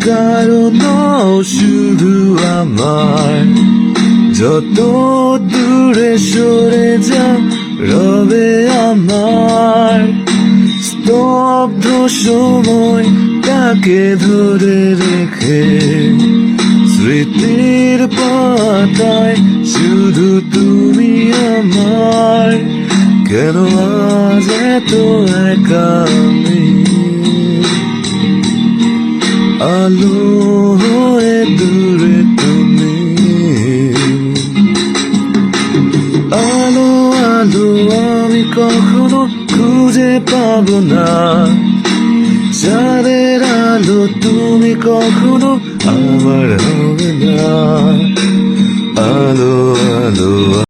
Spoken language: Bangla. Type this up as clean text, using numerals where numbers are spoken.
কারণ শুধু আমার, যত দূরে সরে যাও রবে আমার স্তব্ধ সময়, তাকে ধরে রেখে স্মৃতির পাতায় শুধু তুমি আমার। কেন আজ এত একা আমি, আলো হয়ে দূরে তুমি। আলো আলো আমি কখনো খুঁজে পাবো না, চাঁদের আলো তুমি কখনো আমার হবে না। আলো আলো